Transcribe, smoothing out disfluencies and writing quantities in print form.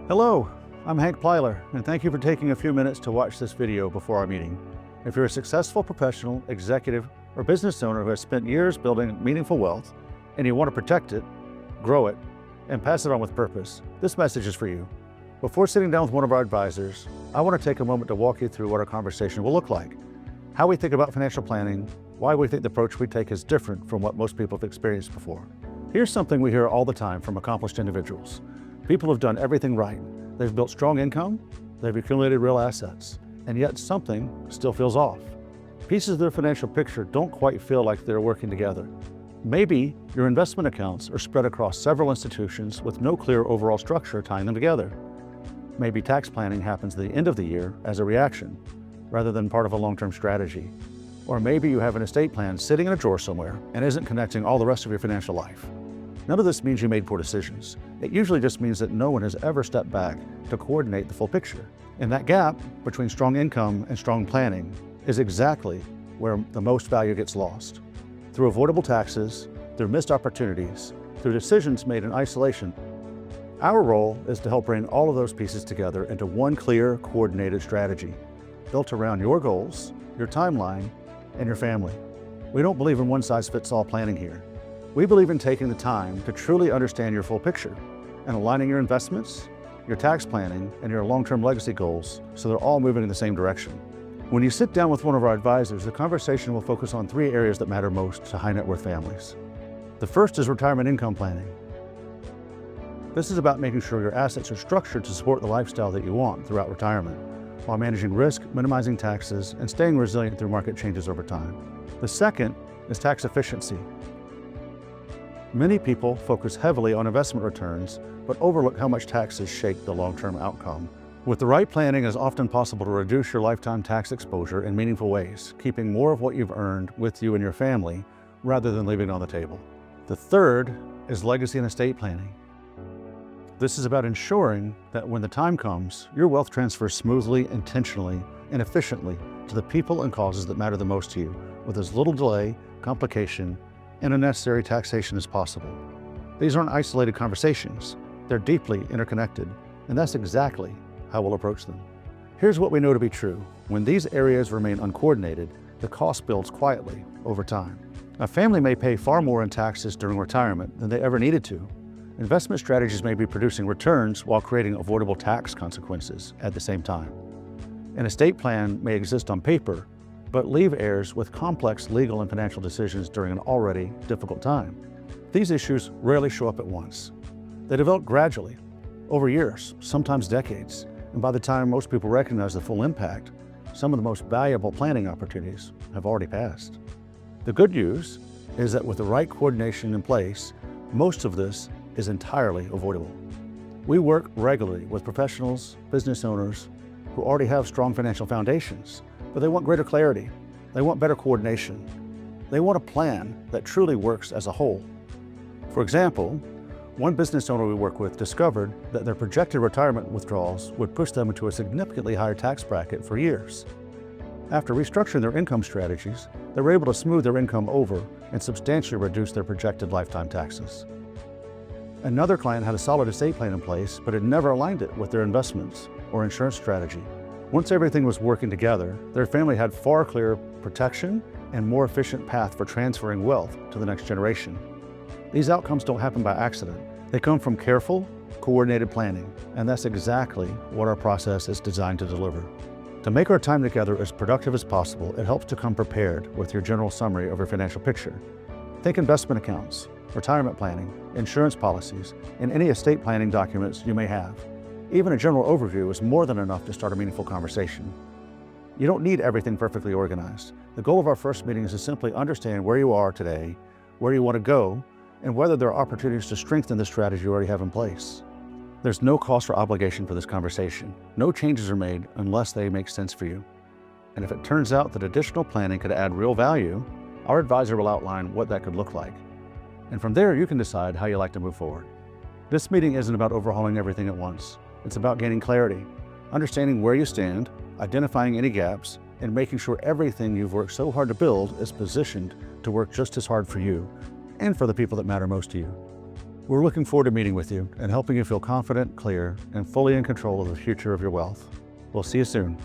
Hello, I'm Hank Plyler, and thank you for taking a few minutes to watch this video before our meeting. If you're a successful professional, executive, or business owner who has spent years building meaningful wealth, and you want to protect it, grow it, and pass it on with purpose, this message is for you. Before sitting down with one of our advisors, I want to take a moment to walk you through what our conversation will look like, how we think about financial planning, why we think the approach we take is different from what most people have experienced before. Here's something we hear all the time from accomplished individuals. People have done everything right. They've built strong income, they've accumulated real assets, and yet something still feels off. Pieces of their financial picture don't quite feel like they're working together. Maybe your investment accounts are spread across several institutions with no clear overall structure tying them together. Maybe tax planning happens at the end of the year as a reaction, rather than part of a long-term strategy. Or maybe you have an estate plan sitting in a drawer somewhere and isn't connecting all the rest of your financial life. None of this means you made poor decisions. It usually just means that no one has ever stepped back to coordinate the full picture. And that gap between strong income and strong planning is exactly where the most value gets lost. Through avoidable taxes, through missed opportunities, through decisions made in isolation. Our role is to help bring all of those pieces together into one clear, coordinated strategy, built around your goals, your timeline, and your family. We don't believe in one-size-fits-all planning here. We believe in taking the time to truly understand your full picture and aligning your investments, your tax planning, and your long-term legacy goals so they're all moving in the same direction. When you sit down with one of our advisors, the conversation will focus on three areas that matter most to high net worth families. The first is retirement income planning. This is about making sure your assets are structured to support the lifestyle that you want throughout retirement, while managing risk, minimizing taxes, and staying resilient through market changes over time. The second is tax efficiency. Many people focus heavily on investment returns, but overlook how much taxes shape the long-term outcome. With the right planning, it is often possible to reduce your lifetime tax exposure in meaningful ways, keeping more of what you've earned with you and your family, rather than leaving it on the table. The third is legacy and estate planning. This is about ensuring that when the time comes, your wealth transfers smoothly, intentionally, and efficiently to the people and causes that matter the most to you, with as little delay, complication, and unnecessary taxation as possible. These aren't isolated conversations. They're deeply interconnected, and that's exactly how we'll approach them. Here's what we know to be true. When these areas remain uncoordinated, the cost builds quietly over time. A family may pay far more in taxes during retirement than they ever needed to. Investment strategies may be producing returns while creating avoidable tax consequences at the same time. An estate plan may exist on paper, but leave heirs with complex legal and financial decisions during an already difficult time. These issues rarely show up at once. They develop gradually, over years, sometimes decades, and by the time most people recognize the full impact, some of the most valuable planning opportunities have already passed. The good news is that with the right coordination in place, most of this is entirely avoidable. We work regularly with professionals, business owners who already have strong financial foundations, but they want greater clarity. They want better coordination. They want a plan that truly works as a whole. For example, one business owner we work with discovered that their projected retirement withdrawals would push them into a significantly higher tax bracket for years. After restructuring their income strategies, they were able to smooth their income over and substantially reduce their projected lifetime taxes. Another client had a solid estate plan in place, but had never aligned it with their investments or insurance strategy. Once everything was working together, their family had far clearer protection and more efficient path for transferring wealth to the next generation. These outcomes don't happen by accident. They come from careful, coordinated planning, and that's exactly what our process is designed to deliver. To make our time together as productive as possible, it helps to come prepared with your general summary of your financial picture. Think investment accounts, retirement planning, insurance policies, and any estate planning documents you may have. Even a general overview is more than enough to start a meaningful conversation. You don't need everything perfectly organized. The goal of our first meeting is to simply understand where you are today, where you want to go, and whether there are opportunities to strengthen the strategy you already have in place. There's no cost or obligation for this conversation. No changes are made unless they make sense for you. And if it turns out that additional planning could add real value, our advisor will outline what that could look like. And from there, you can decide how you like to move forward. This meeting isn't about overhauling everything at once. It's about gaining clarity, understanding where you stand, identifying any gaps, and making sure everything you've worked so hard to build is positioned to work just as hard for you and for the people that matter most to you. We're looking forward to meeting with you and helping you feel confident, clear, and fully in control of the future of your wealth. We'll see you soon.